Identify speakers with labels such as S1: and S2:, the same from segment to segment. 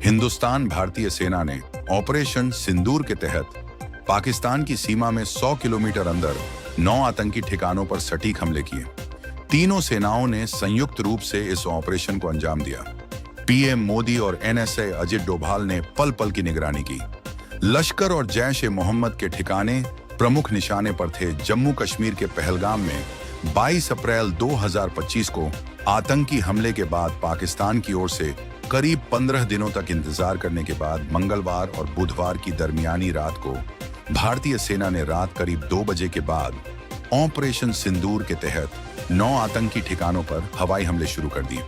S1: हिंदुस्तान भारतीय सेना ने ऑपरेशन सिंदूर के तहत पाकिस्तान की सीमा में 100 किलोमीटर अंदर 9 आतंकी ठिकानों पर सटीक हमले किए। तीनों सेनाओं ने संयुक्त रूप से इस ऑपरेशन को अंजाम दिया। पीएम मोदी और एनएसए अजित डोभाल ने पल पल की निगरानी की। लश्कर और जैश-ए-मोहम्मद के ठिकाने प्रमुख निशाने पर थे। जम्मू कश्मीर के पहलगाम में 22 अप्रैल 2025 को आतंकी हमले के बाद पाकिस्तान की ओर से करीब 15 दिनों तक इंतजार करने के बाद मंगलवार और बुधवार की दरमियानी रात को भारतीय सेना ने रात करीब 2 बजे के बाद ऑपरेशन सिंदूर के तहत 9 आतंकी ठिकानों पर हवाई हमले शुरू कर दिए।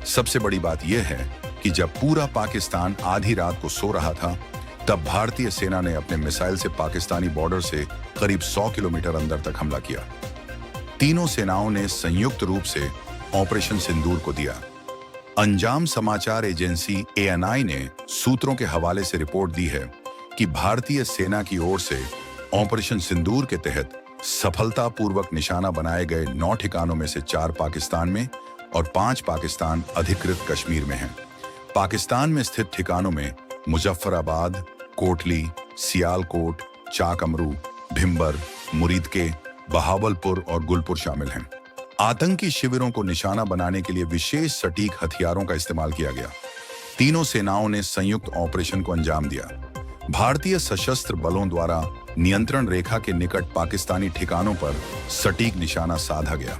S1: सबसे बड़ी बात यह है कि जब पूरा पाकिस्तान आधी रात को सो रहा था, तब भारतीय सेना ने अपने मिसाइल से पाकिस्तानी बॉर्डर से करीब 100 किलोमीटर अंदर तक हमला किया। तीनों सेनाओं ने संयुक्त रूप से ऑपरेशन सिंदूर को दिया। अंजाम समाचार एजेंसी एएनआई ने सूत्रों के हवाले से रिपोर्ट दी है कि भारतीय सेना की ओर से ऑपरेशन सिंदूर के तहत सफलतापूर्वक निशाना बनाए गए 9 ठिकानों में से 4 पाकिस्तान में और 5 पाकिस्तान अधिकृत कश्मीर में हैं। पाकिस्तान में स्थित ठिकानों में मुजफ्फराबाद, कोटली, सियालकोट, चाकमरू, भिम्बर, मुरीदके, बहावलपुर और गुलपुर शामिल हैं। आतंकी शिविरों को निशाना बनाने के लिए विशेष सटीक हथियारों का इस्तेमाल किया गया। तीनों सेनाओं ने संयुक्त ऑपरेशन को अंजाम दिया। भारतीय सशस्त्र बलों द्वारा नियंत्रण रेखा के निकट पाकिस्तानी ठिकानों पर सटीक निशाना साधा गया।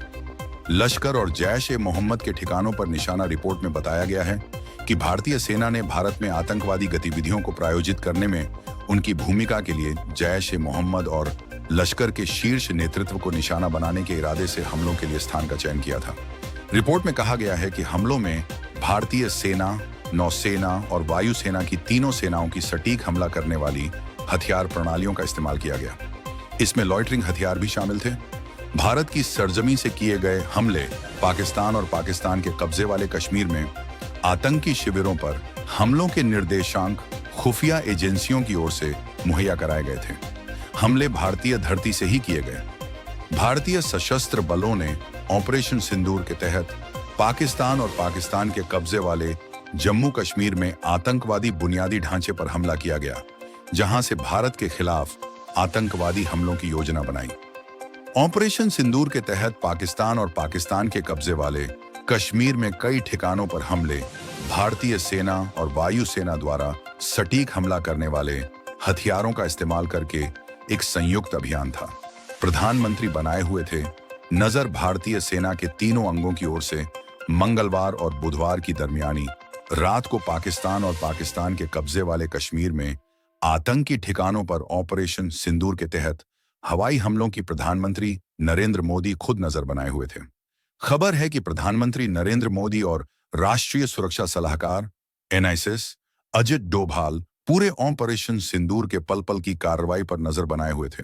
S1: लश्कर और जैश-ए-मोहम्मद के ठिकानों पर निशाना रिपोर्ट में बताया गया है कि भारतीय सेना ने भारत में आतंकवादी गतिविधियों को प्रायोजित करने में उनकी भूमिका के लिए जैश-ए-मोहम्मद और लश्कर के शीर्ष नेतृत्व को निशाना बनाने के इरादे से हमलों के लिए स्थान का चयन किया था। रिपोर्ट में कहा गया है कि हमलों में भारतीय सेना, नौसेना और वायुसेना की तीनों सेनाओं की सटीक हमला करने वाली हथियार प्रणालियों का इस्तेमाल किया गया। इसमें लॉइटरिंग हथियार भी शामिल थे। भारत की सरजमी से किए गए हमले पाकिस्तान और पाकिस्तान के कब्जे वाले कश्मीर में आतंकी शिविरों पर हमलों के निर्देशांक खुफिया एजेंसियों की ओर से मुहैया कराए गए थे। हमले भारतीय धरती से ही किए गए। भारतीय सशस्त्र बलों ने ऑपरेशन सिंदूर के तहत पाकिस्तान और पाकिस्तान के कब्जे वाले जम्मू कश्मीर में आतंकवादी बुनियादी ढांचे पर हमला किया गया, जहां से भारत के खिलाफ आतंकवादी हमलों की योजना बनाई। ऑपरेशन सिंदूर के तहत पाकिस्तान और पाकिस्तान के कब्जे वाले कश्मीर में कई ठिकानों पर हमले भारतीय सेना और वायुसेना द्वारा सटीक हमला करने वाले हथियारों का इस्तेमाल करके एक संयुक्त अभियान था। प्रधानमंत्री बनाए हुए थे। नजर भारतीय सेना के तीनों अंगों की ओर से मंगलवार और बुधवार की दरमियानी रात को पाकिस्तान और पाकिस्तान के कब्जे वाले कश्मीर में आतंकी ठिकानों पर ऑपरेशन सिंदूर के तहत हवाई हमलों की प्रधानमंत्री नरेंद्र मोदी खुद नजर बनाए हुए थे। खबर है कि प्रधानमंत्री नरेंद्र मोदी और राष्ट्रीय सुरक्षा सलाहकार एनएसएस अजित डोभाल पूरे ऑपरेशन सिंदूर के पल पल की कार्रवाई पर नजर बनाए हुए थे।